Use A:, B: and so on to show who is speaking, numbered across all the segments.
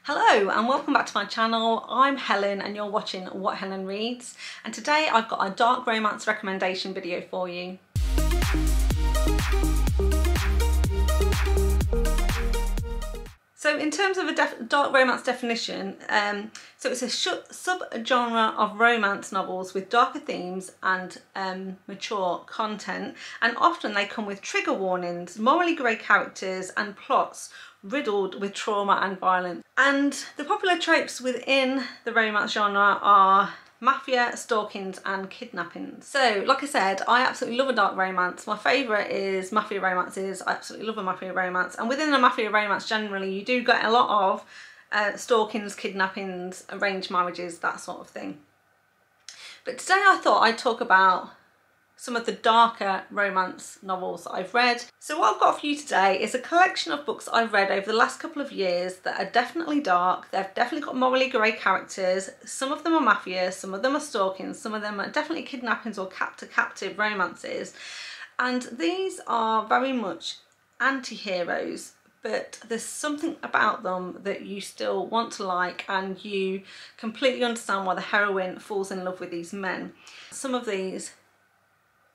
A: Hello and welcome back to my channel. I'm Helen and you're watching What Helen Reads, and today I've got a dark romance recommendation video for you. So in terms of a dark romance definition, so it's a sub-genre of romance novels with darker themes and mature content, and often they come with trigger warnings, morally grey characters and plots riddled with trauma and violence. And the popular tropes within the romance genre are mafia, stalkings and kidnappings. So like I said, I absolutely love a dark romance. My favourite is mafia romances. I absolutely love a mafia romance, and within a mafia romance generally you do get a lot of stalkings, kidnappings, arranged marriages, that sort of thing. But today I thought I'd talk about some of the darker romance novels that I've read. So what I've got for you today is a collection of books I've read over the last couple of years that are definitely dark. They've definitely got morally grey characters. Some of them are mafia, some of them are stalking, some of them are definitely kidnappings or captive romances. And these are very much anti-heroes, but there's something about them that you still want to like, and you completely understand why the heroine falls in love with these men. Some of these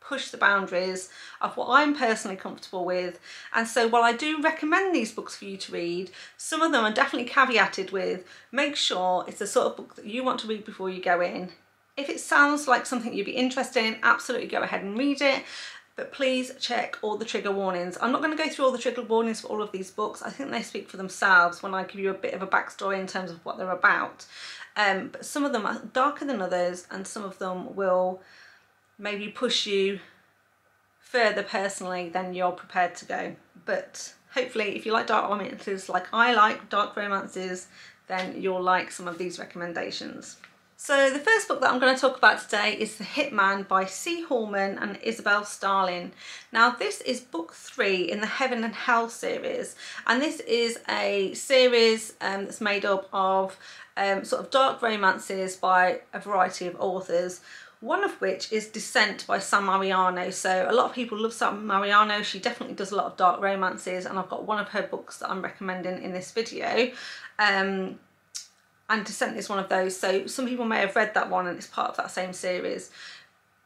A: push the boundaries of what I'm personally comfortable with, and so while I do recommend these books for you to read, some of them are definitely caveated with make sure it's the sort of book that you want to read before you go in. If it sounds like something you'd be interested in, absolutely go ahead and read it, but please check all the trigger warnings. I'm not going to go through all the trigger warnings for all of these books. I think they speak for themselves when I give you a bit of a backstory in terms of what they're about, but some of them are darker than others, and some of them will maybe push you further personally than you're prepared to go. But hopefully if you like dark romances like I like dark romances, then you'll like some of these recommendations. So the first book that I'm going to talk about today is The Hitman by C. Hallman and Isabella Stirling. Now this is book 3 in the Heaven and Hell series, and this is a series that's made up of sort of dark romances by a variety of authors, one of which is Descent by Sam Mariano. So a lot of people love Sam Mariano. She definitely does a lot of dark romances, and I've got one of her books that I'm recommending in this video. And Descent is one of those, so some people may have read that one and it's part of that same series.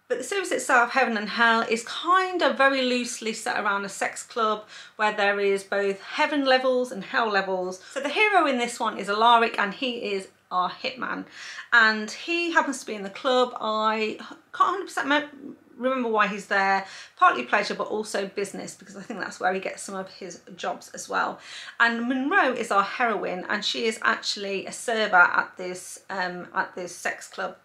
A: But the series itself, Heaven and Hell, is kind of very loosely set around a sex club where there is both heaven levels and hell levels. So the hero in this one is Alaric, and he is our hitman, and he happens to be in the club. I can't 100% remember why he's there, partly pleasure but also business, because I think that's where he gets some of his jobs as well. And Monroe is our heroine, and she is actually a server at this sex club.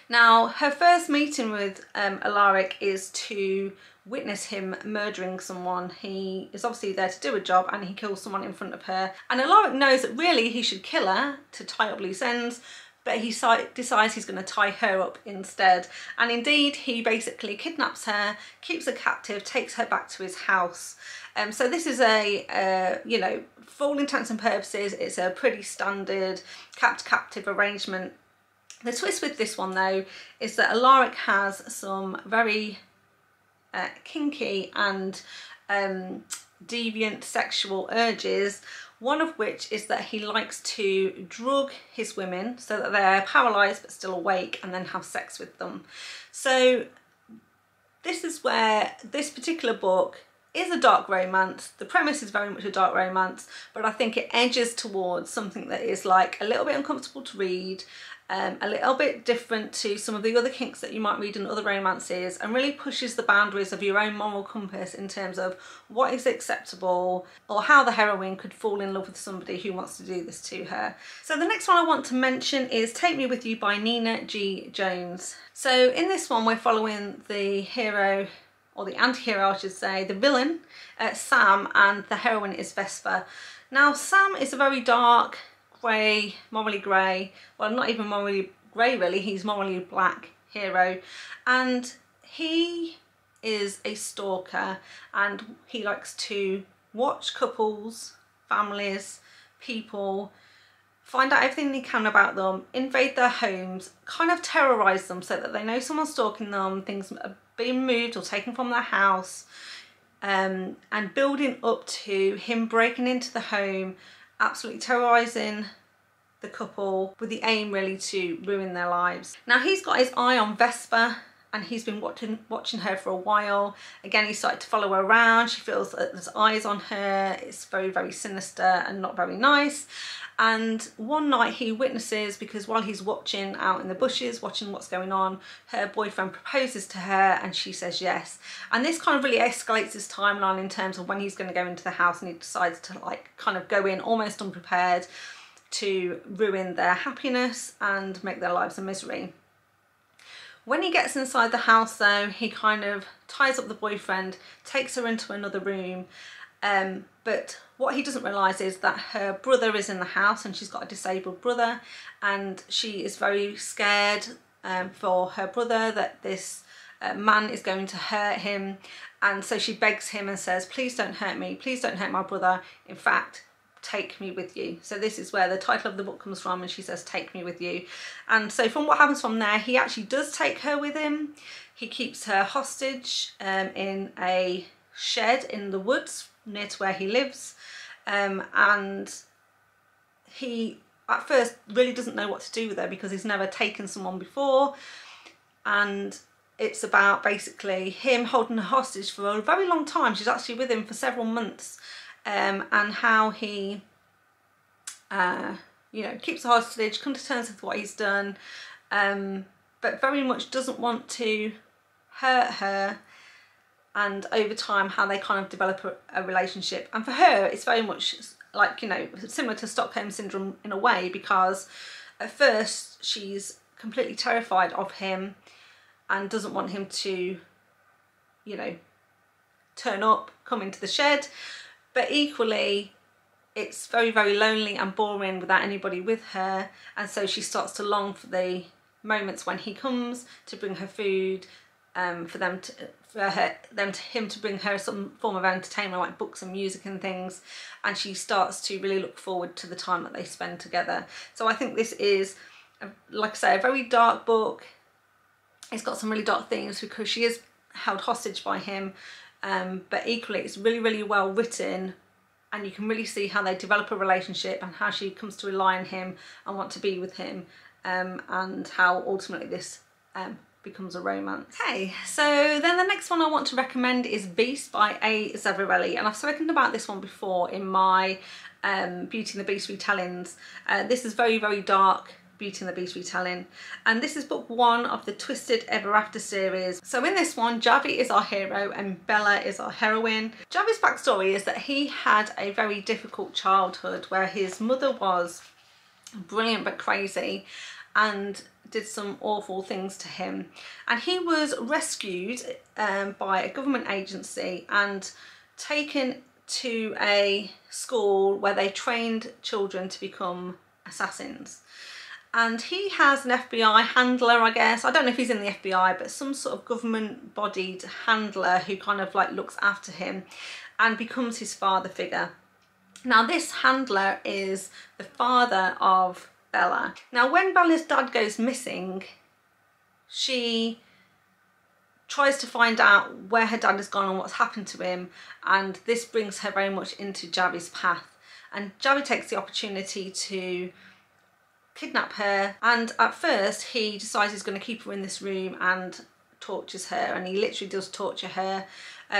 A: Now her first meeting with Alaric is to witness him murdering someone. He is obviously there to do a job and he kills someone in front of her, and Alaric knows that really he should kill her to tie up loose ends, but he decides he's going to tie her up instead, and indeed he basically kidnaps her, keeps her captive, takes her back to his house. So this is a you know, for all intents and purposes it's a pretty standard captive arrangement. The twist with this one though is that Alaric has some very kinky and deviant sexual urges, one of which is that he likes to drug his women so that they're paralysed but still awake, and then have sex with them. So this is where this particular book is a dark romance. The premise is very much a dark romance, but I think it edges towards something that is like a little bit uncomfortable to read, a little bit different to some of the other kinks that you might read in other romances, and really pushes the boundaries of your own moral compass in terms of what is acceptable, or how the heroine could fall in love with somebody who wants to do this to her. So the next one I want to mention is Take Me With You by Nina G. Jones. So in this one we're following the hero, or the anti-hero I should say, the villain, Sam, and the heroine is Vesper. Now Sam is a very dark, grey, morally grey, well not even morally grey really, he's morally black hero, and he is a stalker, and he likes to watch couples, families, people, find out everything he can about them, invade their homes, kind of terrorise them so that they know someone's stalking them, things are being moved or taken from their house, and building up to him breaking into the home absolutely terrorising the couple with the aim really to ruin their lives. Now he's got his eye on Vesper, and he's been watching her for a while. Again, he started to follow her around. She feels that there's eyes on her. It's very, very sinister and not very nice. And one night he witnesses, because while he's watching out in the bushes, watching what's going on, her boyfriend proposes to her and she says yes. And this kind of really escalates his timeline in terms of when he's going to go into the house, and he decides to like kind of go in almost unprepared to ruin their happiness and make their lives a misery. When he gets inside the house though, he kind of ties up the boyfriend, takes her into another room, but what he doesn't realise is that her brother is in the house, and she's got a disabled brother, and she is very scared for her brother that this man is going to hurt him, and so she begs him and says, please don't hurt me, please don't hurt my brother, in fact take me with you. So this is where the title of the book comes from, and she says take me with you. And so from what happens from there, he actually does take her with him. He keeps her hostage in a shed in the woods near to where he lives, and he at first really doesn't know what to do with her because he's never taken someone before, and it's about basically him holding her hostage for a very long time. She's actually with him for several months, and how he you know, keeps the hostage, comes to terms with what he's done, but very much doesn't want to hurt her, and over time how they kind of develop a relationship. And for her it's very much like, you know, similar to Stockholm Syndrome in a way, because at first she's completely terrified of him and doesn't want him to, you know, turn up, come into the shed, but equally it's very, very lonely and boring without anybody with her, and so she starts to long for the moments when he comes to bring her food, him to bring her some form of entertainment like books and music and things, and she starts to really look forward to the time that they spend together. So I think this is, like I say, a very dark book. It's got some really dark themes because she is held hostage by him, but equally it's really, really well written, and you can really see how they develop a relationship and how she comes to rely on him and want to be with him, and how ultimately this becomes a romance. Okay, so then the next one I want to recommend is Beast by A Zavarelli, and I've spoken about this one before in my Beauty and the Beast retellings. This is very, very dark Beauty and the Beast retelling, and this is book 1 of the Twisted Ever After series. So in this one, Javi is our hero and Bella is our heroine. Javi's backstory is that he had a very difficult childhood where his mother was brilliant but crazy and did some awful things to him, and he was rescued by a government agency and taken to a school where they trained children to become assassins. And he has an FBI handler, I guess. I don't know if he's in the FBI, but some sort of government bodied handler who kind of like looks after him and becomes his father figure. Now this handler is the father of Bella. Now when Bella's dad goes missing, she tries to find out where her dad has gone and what's happened to him, and this brings her very much into Javi's path. And Javi takes the opportunity to kidnap her, and at first he decides he's going to keep her in this room and tortures her, and he literally does torture her,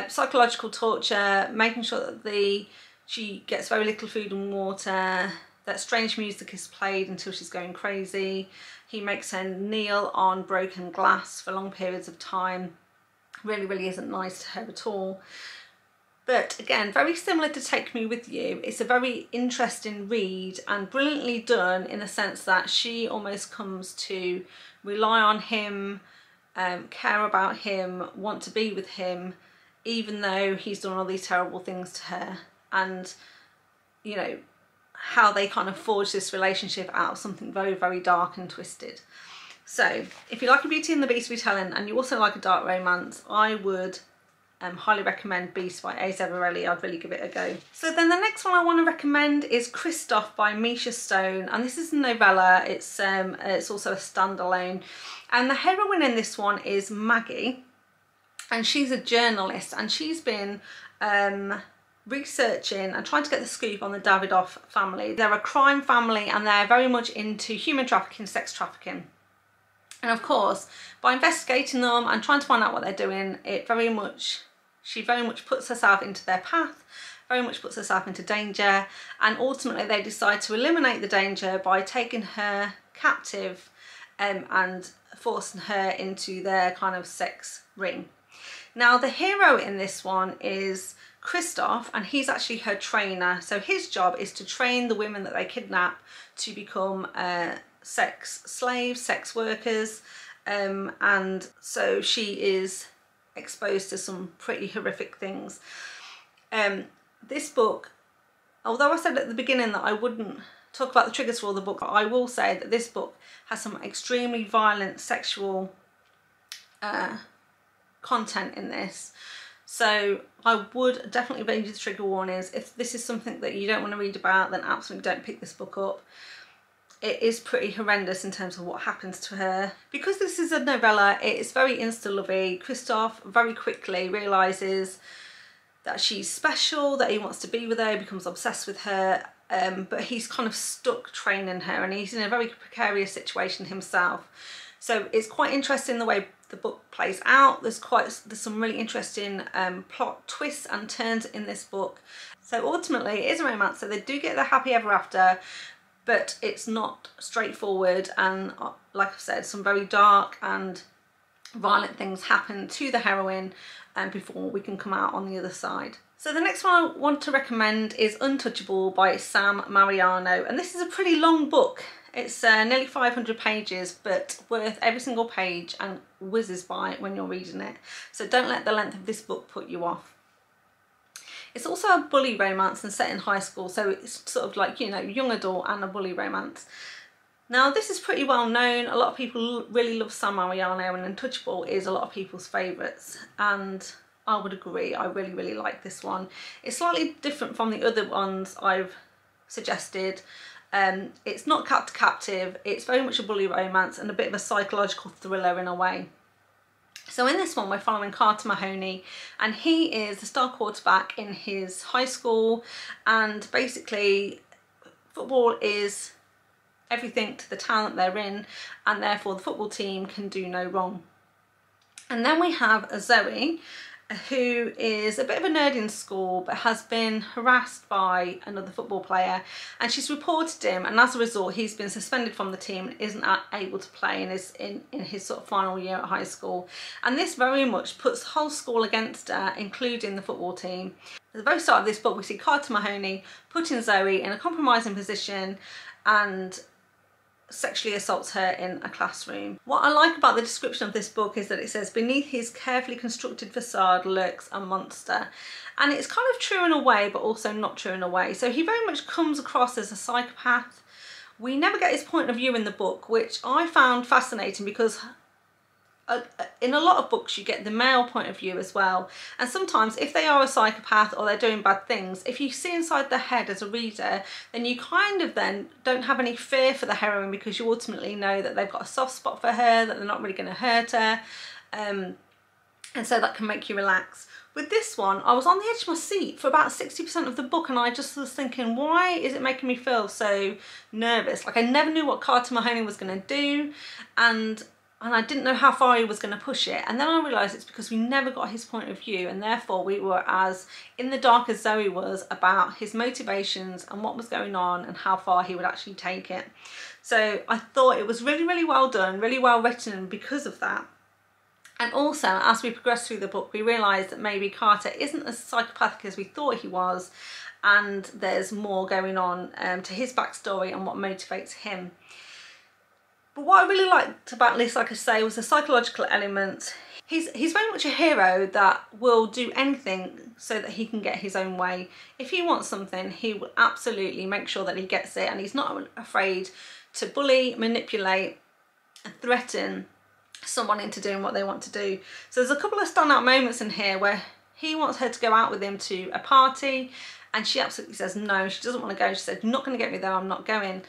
A: psychological torture, making sure that she gets very little food and water, that strange music is played until she's going crazy. He makes her kneel on broken glass for long periods of time. Really, really isn't nice to her at all. But again, very similar to Take Me With You. It's a very interesting read and brilliantly done in the sense that she almost comes to rely on him, care about him, want to be with him, even though he's done all these terrible things to her. And, you know, how they kind of forge this relationship out of something very, very dark and twisted. So if you like a Beauty and the Beast retelling and you also like a dark romance, I would highly recommend Beast by A Zavarelli. I'd really give it a go. So then the next one I want to recommend is Kristoff by Measha Stone, and this is a novella. It's also a standalone, and the heroine in this one is Maggie, and she's a journalist, and she's been researching and trying to get the scoop on the Davidoff family. They're a crime family and they're very much into human trafficking, sex trafficking. And of course, by investigating them and trying to find out what they're doing, she very much puts herself into their path, very much puts herself into danger, and ultimately they decide to eliminate the danger by taking her captive and forcing her into their kind of sex ring. Now the hero in this one is Kristoff, and he's actually her trainer. So his job is to train the women that they kidnap to become sex slaves, sex workers, and so she is exposed to some pretty horrific things. This book, although I said at the beginning that I wouldn't talk about the triggers for all the book, I will say that this book has some extremely violent sexual content in this. So I would definitely raise the trigger warnings. If this is something that you don't want to read about, then absolutely don't pick this book up. It is pretty horrendous in terms of what happens to her. Because this is a novella, it is very insta-lovey. Kristoff very quickly realises that she's special, that he wants to be with her, he becomes obsessed with her, but he's kind of stuck training her and he's in a very precarious situation himself. So it's quite interesting the way the book plays out. There's some really interesting plot twists and turns in this book. So ultimately it is a romance, so they do get their happy ever after, but it's not straightforward, and like I've said, some very dark and violent things happen to the heroine before we can come out on the other side. So the next one I want to recommend is Untouchable by Sam Mariano, and this is a pretty long book. It's nearly 500 pages, but worth every single page and whizzes by when you're reading it. So don't let the length of this book put you off. It's also a bully romance and set in high school, so it's sort of like, you know, young adult and a bully romance. Now this is pretty well known. A lot of people really love Sam Mariano, and Untouchable is a lot of people's favourites, and I would agree. I really like this one. It's slightly different from the other ones I've suggested. It's not captive, it's very much a bully romance and a bit of a psychological thriller in a way. So in this one we're following Carter Mahoney, and he is the star quarterback in his high school, and basically football is everything to the town that they're in, and therefore the football team can do no wrong. And then we have Zoe, who is a bit of a nerd in school but has been harassed by another football player, and she's reported him, and as a result he's been suspended from the team and isn't able to play in his sort of final year at high school. And this very much puts the whole school against her, including the football team. At the very start of this book we see Carter Mahoney putting Zoe in a compromising position and sexually assaults her in a classroom. What I like about the description of this book is that it says, beneath his carefully constructed facade lurks a monster. And it's kind of true in a way, but also not true in a way. So he very much comes across as a psychopath. We never get his point of view in the book, which I found fascinating, because in a lot of books you get the male point of view as well, and sometimes if they are a psychopath or they're doing bad things, if you see inside their head as a reader, then you kind of then don't have any fear for the heroine, because you ultimately know that they've got a soft spot for her, that they're not really going to hurt her, and so that can make you relax. With this one, I was on the edge of my seat for about 60% of the book, and I just was thinking, why is it making me feel so nervous? Like, I never knew what Carter Mahoney was going to do, and I didn't know how far he was going to push it. And then I realised it's because we never got his point of view, and therefore we were as in the dark as Zoe was about his motivations and what was going on and how far he would actually take it. So I thought it was really well done, really well written because of that. And also, as we progress through the book, we realise that maybe Carter isn't as psychopathic as we thought he was, and there's more going on to his backstory and what motivates him. But what I really liked about this, like I say, was the psychological element. He's very much a hero that will do anything so that he can get his own way. If he wants something, he will absolutely make sure that he gets it, and he's not afraid to bully, manipulate, and threaten someone into doing what they want to do. So there's a couple of standout moments in here where he wants her to go out with him to a party, and she absolutely says no, she doesn't want to go. She said, "You're not going to get me there, I'm not going."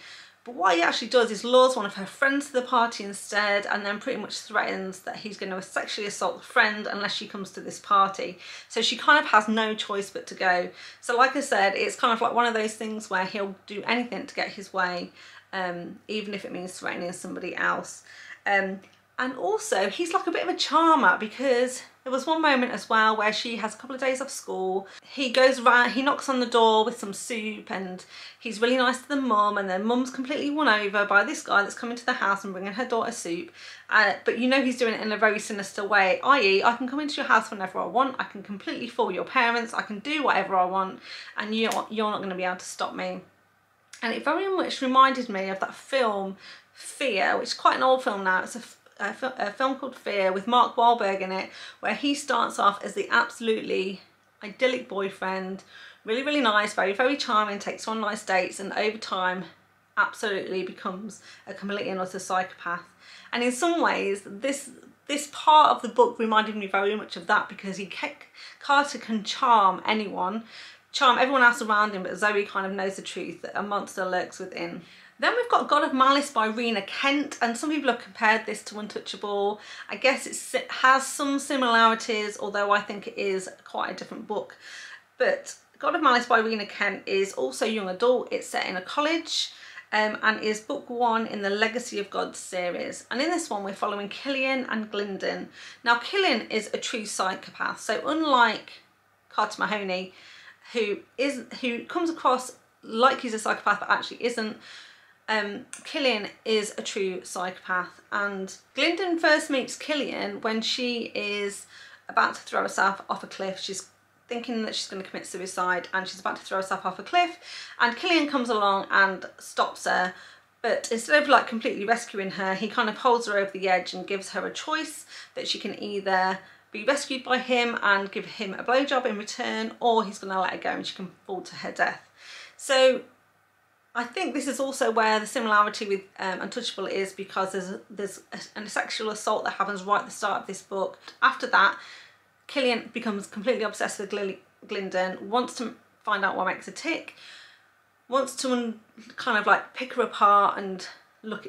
A: But what he actually does is lures one of her friends to the party instead, and then pretty much threatens that he's going to sexually assault the friend unless she comes to this party. So she kind of has no choice but to go. So like I said, it's kind of like one of those things where he'll do anything to get his way, even if it means threatening somebody else. And also, he's like a bit of a charmer, because there was one moment as well where she has a couple of days off school. He goes around, he knocks on the door with some soup, and he's really nice to the mum, and then mum's completely won over by this guy that's coming to the house and bringing her daughter soup. But you know he's doing it in a very sinister way, i.e. I can come into your house whenever I want, I can completely fool your parents, I can do whatever I want, and you're not going to be able to stop me. And it very much reminded me of that film Fear, which is quite an old film now. It's a film called Fear with Mark Wahlberg in it, where he starts off as the absolutely idyllic boyfriend, really, really nice, very, very charming, takes her on nice dates, and over time absolutely becomes a completely and utter psychopath. And in some ways, this part of the book reminded me very much of that, because Carter can charm anyone, charm everyone else around him, but Zoe kind of knows the truth that a monster lurks within. Then we've got God of Malice by Rina Kent, and some people have compared this to Untouchable. I guess it has some similarities, although I think it is quite a different book. But God of Malice by Rina Kent is also young adult. It's set in a college, and is book 1 in the Legacy of God series. And in this one, we're following Killian and Glyndon. Now, Killian is a true psychopath. So unlike Carter Mahoney, who comes across like he's a psychopath but actually isn't, Killian is a true psychopath. And Glyndon first meets Killian when she is about to throw herself off a cliff. She's thinking that she's going to commit suicide, and she's about to throw herself off a cliff, and Killian comes along and stops her. But instead of like completely rescuing her, he kind of holds her over the edge and gives her a choice that she can either be rescued by him and give him a blowjob in return, or he's going to let her go and she can fall to her death. So I think this is also where the similarity with Untouchable is, because there's a sexual assault that happens right at the start of this book. After that, Killian becomes completely obsessed with Glyndon, wants to find out what makes her tick, wants to kind of like pick her apart and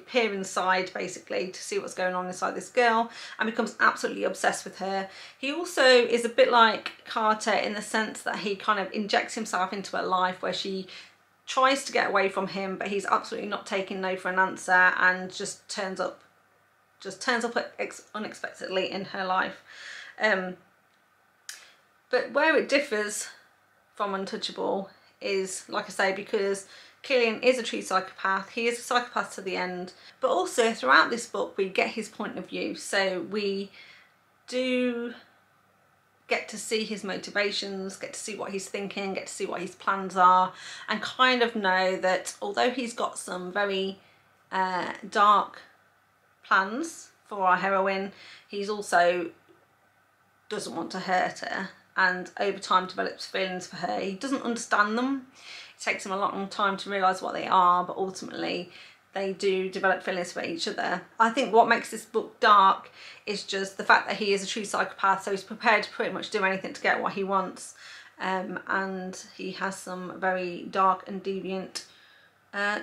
A: peer inside basically to see what's going on inside this girl, and becomes absolutely obsessed with her. He also is a bit like Carter in the sense that he kind of injects himself into her life, where she tries to get away from him, but he's absolutely not taking no for an answer, and just turns up unexpectedly in her life. But where it differs from Untouchable is, like I say, because Killian is a true psychopath. He is a psychopath to the end, but also throughout this book we get his point of view, so we do get to see his motivations, get to see what he's thinking, get to see what his plans are, and kind of know that although he's got some very dark plans for our heroine, he's also doesn't want to hurt her, and over time develops feelings for her. He doesn't understand them. It takes him a long time to realise what they are, but ultimately they do develop feelings for each other. I think what makes this book dark is just the fact that he is a true psychopath, so he's prepared to pretty much do anything to get what he wants, and he has some very dark and deviant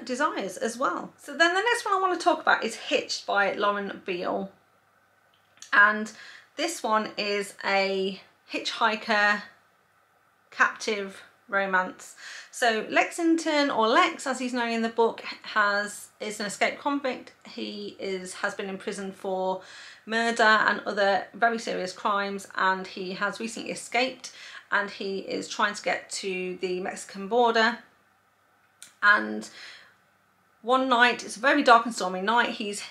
A: desires as well. So then the next one I want to talk about is Hitched by Lauren Biel, and this one is a hitchhiker captive romance. So Lexington, or Lex as he's known in the book, is an escaped convict. He has been imprisoned for murder and other very serious crimes, and he has recently escaped, and he is trying to get to the Mexican border. And one night, it's a very dark and stormy night, he's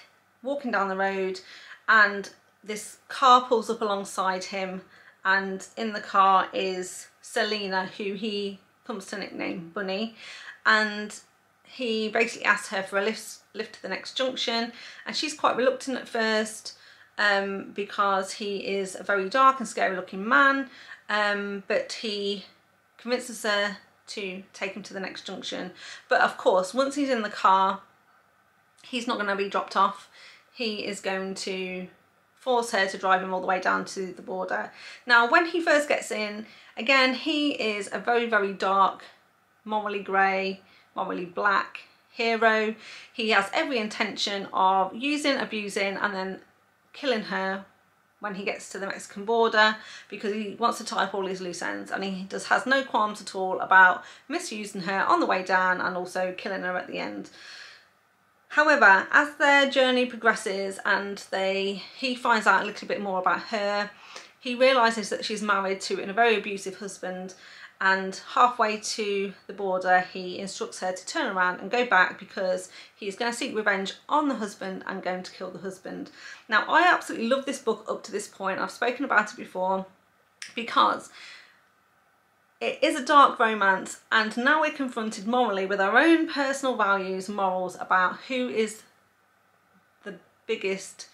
A: walking down the road and this car pulls up alongside him, and in the car is Selena, who he comes to nickname Bunny, and he basically asks her for a lift to the next junction, and she's quite reluctant at first because he is a very dark and scary looking man, but he convinces her to take him to the next junction. But of course, once he's in the car, he's not going to be dropped off. He is going to force her to drive him all the way down to the border. Now, when he first gets in, again, he is a very, very dark, morally grey, morally black. hero. He has every intention of using, abusing and then killing her when he gets to the Mexican border, because he wants to tie up all his loose ends, and he just has no qualms at all about misusing her on the way down and also killing her at the end. However, as their journey progresses and he finds out a little bit more about her, he realises that she's married to a very abusive husband, and halfway to the border he instructs her to turn around and go back because he's going to seek revenge on the husband and going to kill the husband. Now, I absolutely love this book up to this point. I've spoken about it before because it is a dark romance, and now we're confronted morally with our own personal values and morals about who is the biggest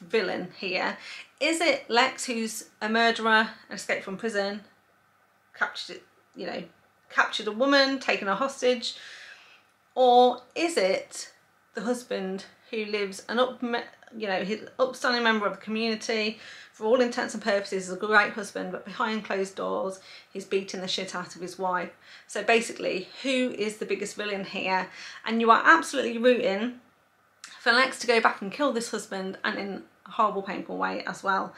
A: villain here. Is it Lex, who's a murderer and escaped from prison, captured a woman, taken her hostage, or is it the husband who lives his upstanding member of the community, for all intents and purposes is a great husband, but behind closed doors he's beating the shit out of his wife? So basically, who is the biggest villain here? And you are absolutely rooting for Lex to go back and kill this husband, and in a horrible, painful way as well.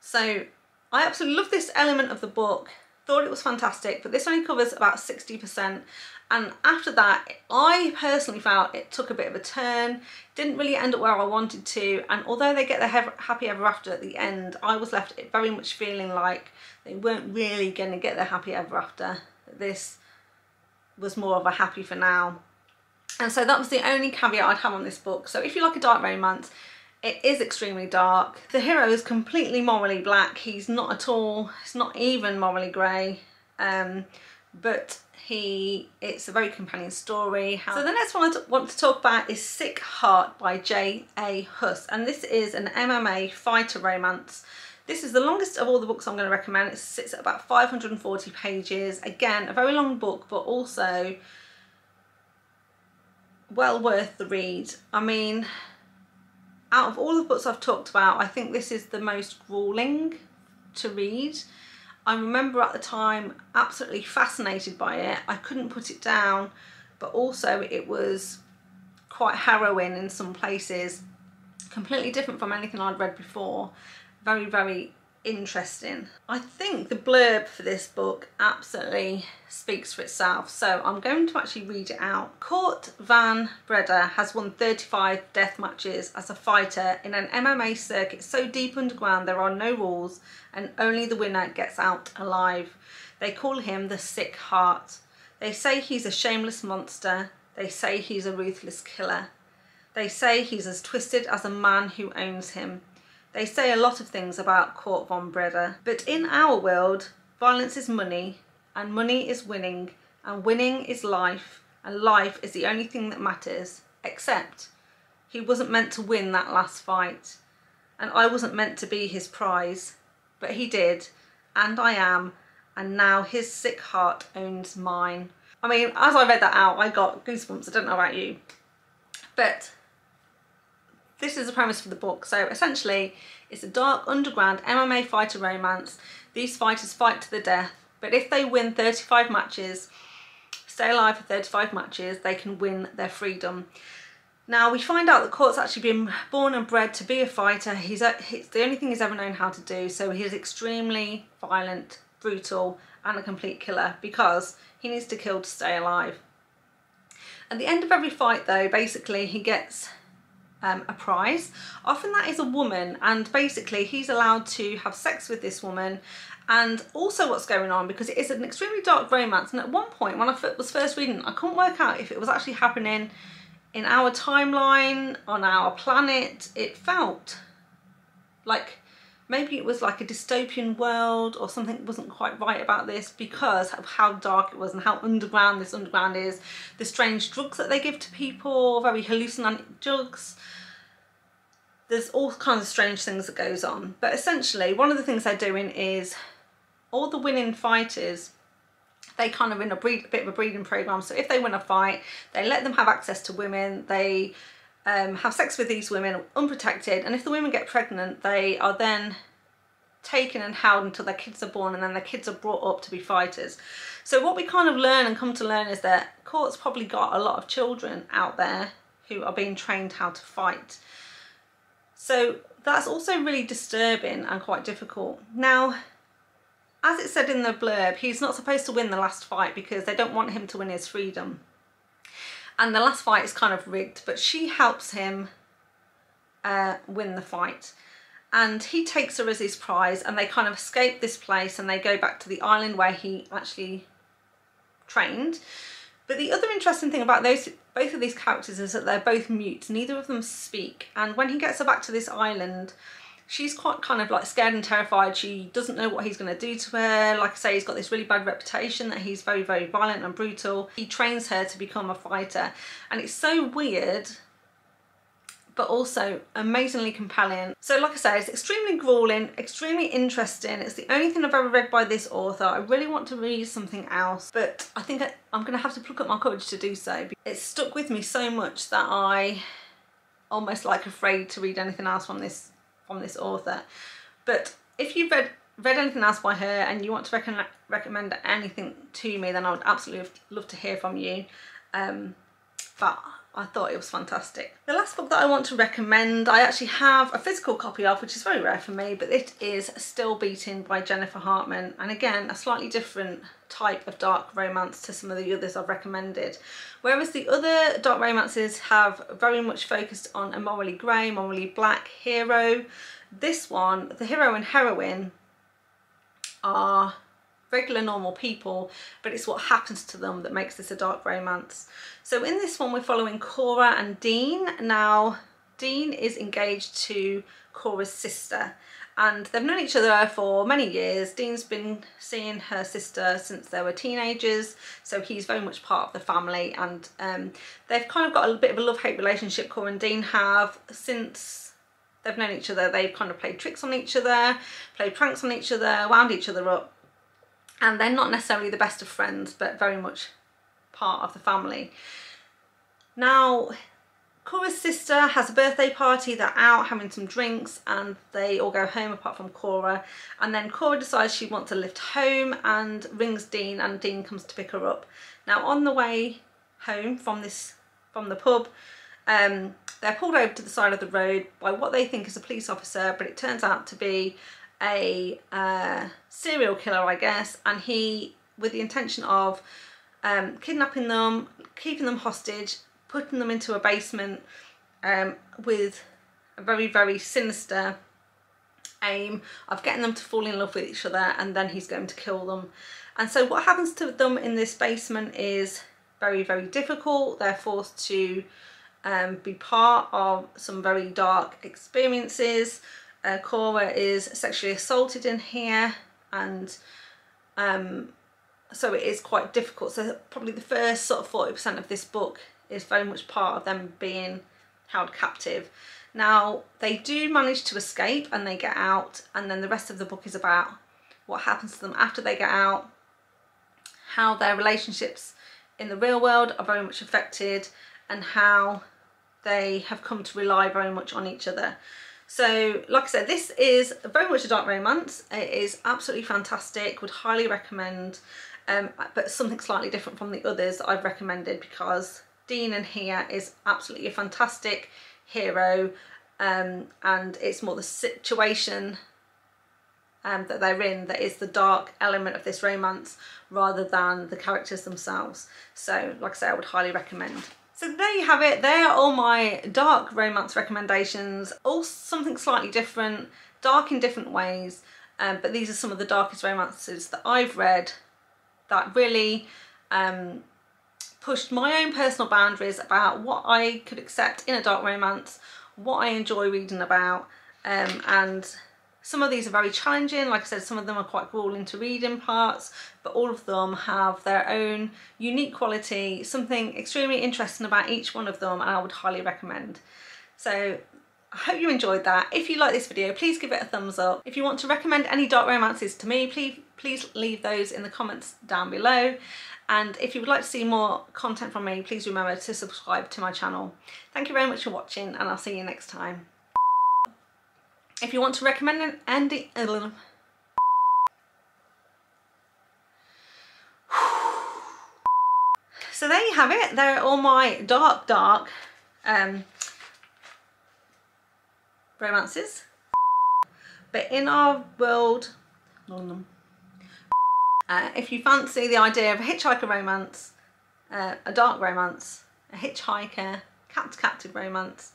A: So I absolutely love this element of the book. Thought it was fantastic, but this only covers about 60%, and after that I personally felt it took a bit of a turn, didn't really end up where I wanted to, and although they get their happy ever after at the end, I was left very much feeling like they weren't really going to get their happy ever after. This was more of a happy for now, and so that was the only caveat I'd have on this book. So if you like a dark romance, it is extremely dark. The hero is completely morally black. He's not at all, it's not even morally grey, but it's a very compelling story. So the next one I want to talk about is Sick Heart by J.A. Huss, and this is an MMA fighter romance. This is the longest of all the books I'm going to recommend. It sits at about 540 pages. Again, a very long book, but also well worth the read. I mean, out of all the books I've talked about, I think this is the most grueling to read. I remember at the time absolutely fascinated by it. I couldn't put it down, but also it was quite harrowing in some places. Completely different from anything I'd read before. Very, very interesting. I think the blurb for this book absolutely speaks for itself, so I'm going to actually read it out. Kurt Van Breda has won 35 death matches as a fighter in an MMA circuit so deep underground there are no rules and only the winner gets out alive. They call him the Sick Heart. They say he's a shameless monster. They say he's a ruthless killer. They say he's as twisted as a man who owns him. They say a lot of things about Kurt Van Breda, but in our world, violence is money, and money is winning, and winning is life, and life is the only thing that matters, except he wasn't meant to win that last fight, and I wasn't meant to be his prize, but he did, and I am, and now his sick heart owns mine. I mean, as I read that out, I got goosebumps. I don't know about you, but this is the premise for the book. So essentially, it's a dark underground MMA fighter romance. These fighters fight to the death, but if they win 35 matches, stay alive for 35 matches, they can win their freedom. Now we find out that Kurt's actually been born and bred to be a fighter. It's the only thing he's ever known how to do, so he's extremely violent, brutal, and a complete killer because he needs to kill to stay alive. At the end of every fight though, basically he gets a prize. Often that is a woman, and basically he's allowed to have sex with this woman. And also what's going on, because it is an extremely dark romance, and at one point when I was first reading, I couldn't work out if it was actually happening in our timeline, on our planet. It felt like maybe it was like a dystopian world or something wasn't quite right about this because of how dark it was and how underground this underground is. The strange drugs that they give to people, very hallucinogenic drugs. There's all kinds of strange things that goes on. But essentially, one of the things they're doing is all the winning fighters, they kind of in a bit of a breeding program. So if they win a fight, they let them have access to women. They have sex with these women unprotected, and if the women get pregnant, they are then taken and held until their kids are born, and then their kids are brought up to be fighters. So what we kind of learn and come to learn is that court's probably got a lot of children out there who are being trained how to fight. So that's also really disturbing and quite difficult. Now, as it said in the blurb, he's not supposed to win the last fight because they don't want him to win his freedom. And the last fight is kind of rigged, but she helps him win the fight. And he takes her as his prize, and they kind of escape this place and they go back to the island where he actually trained. But the other interesting thing about both of these characters is that they're both mute. Neither of them speak. And when he gets her back to this island, she's quite kind of like scared and terrified. She doesn't know what he's going to do to her. Like I say, he's got this really bad reputation that he's very, very violent and brutal. He trains her to become a fighter. And it's so weird, but also amazingly compelling. So like I say, it's extremely grueling, extremely interesting. It's the only thing I've ever read by this author. I really want to read something else, but I think I'm going to have to pluck up my courage to do so. It's stuck with me so much that I almost like afraid to read anything else from this author. But if you've read anything else by her and you want to recommend anything to me, then I would absolutely love to hear from you. But I thought it was fantastic. The last book that I want to recommend, I actually have a physical copy of, which is very rare for me, but it is Still Beating by Jennifer Hartman. And again, a slightly different type of dark romance to some of the others I've recommended. Whereas the other dark romances have very much focused on a morally grey, morally black hero, this one, the hero and heroine are regular normal people, but it's what happens to them that makes this a dark romance. So in this one we're following Cora and Dean. Now Dean is engaged to Cora's sister and they've known each other for many years. Dean's been seeing her sister since they were teenagers, so he's very much part of the family, and they've kind of got a bit of a love-hate relationship, Cora and Dean have. Since they've known each other, they've kind of played tricks on each other, played pranks on each other, wound each other up. And they're not necessarily the best of friends, but very much part of the family. Now, Cora's sister has a birthday party, they're out having some drinks and they all go home apart from Cora. And then Cora decides she wants a lift home and rings Dean, and Dean comes to pick her up. Now on the way home from the pub, they're pulled over to the side of the road by what they think is a police officer, but it turns out to be a serial killer, I guess, and he, with the intention of kidnapping them, keeping them hostage, putting them into a basement with a very, very sinister aim of getting them to fall in love with each other, and then he's going to kill them. And so what happens to them in this basement is very, very difficult. They're forced to be part of some very dark experiences. Cora is sexually assaulted in here, and so it is quite difficult. So probably the first sort of 40% of this book is very much part of them being held captive. Now they do manage to escape and they get out, and then the rest of the book is about what happens to them after they get out, how their relationships in the real world are very much affected, and how they have come to rely very much on each other. So like I said, this is very much a dark romance. It is absolutely fantastic, would highly recommend, but something slightly different from the others that I've recommended, because Dean in here is absolutely a fantastic hero, and it's more the situation that they're in that is the dark element of this romance rather than the characters themselves. So like I say, I would highly recommend. So there you have it. They are all my dark romance recommendations, all something slightly different, dark in different ways, but these are some of the darkest romances that I've read that really pushed my own personal boundaries about what I could accept in a dark romance, what I enjoy reading about, and some of these are very challenging. Like I said, some of them are quite grueling to read in parts, but all of them have their own unique quality, something extremely interesting about each one of them, and I would highly recommend. So I hope you enjoyed that. If you like this video, please give it a thumbs up. If you want to recommend any dark romances to me, please leave those in the comments down below. And if you would like to see more content from me, please remember to subscribe to my channel. Thank you very much for watching, and I'll see you next time. If you want to recommend any So there you have it. They're all my dark romances. But in our world, if you fancy the idea of a hitchhiker romance, a dark romance, a hitchhiker, captive romance,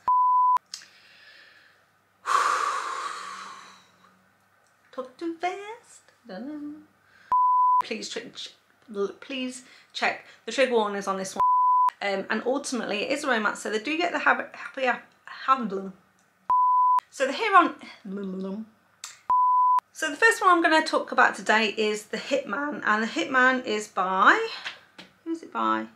A: talk too fast. Please check the trigger warnings on this one. And ultimately, it is a romance, so they do get the happy. So the heroine. So the first one I'm going to talk about today is the Hitman, and the Hitman is by, who's it by?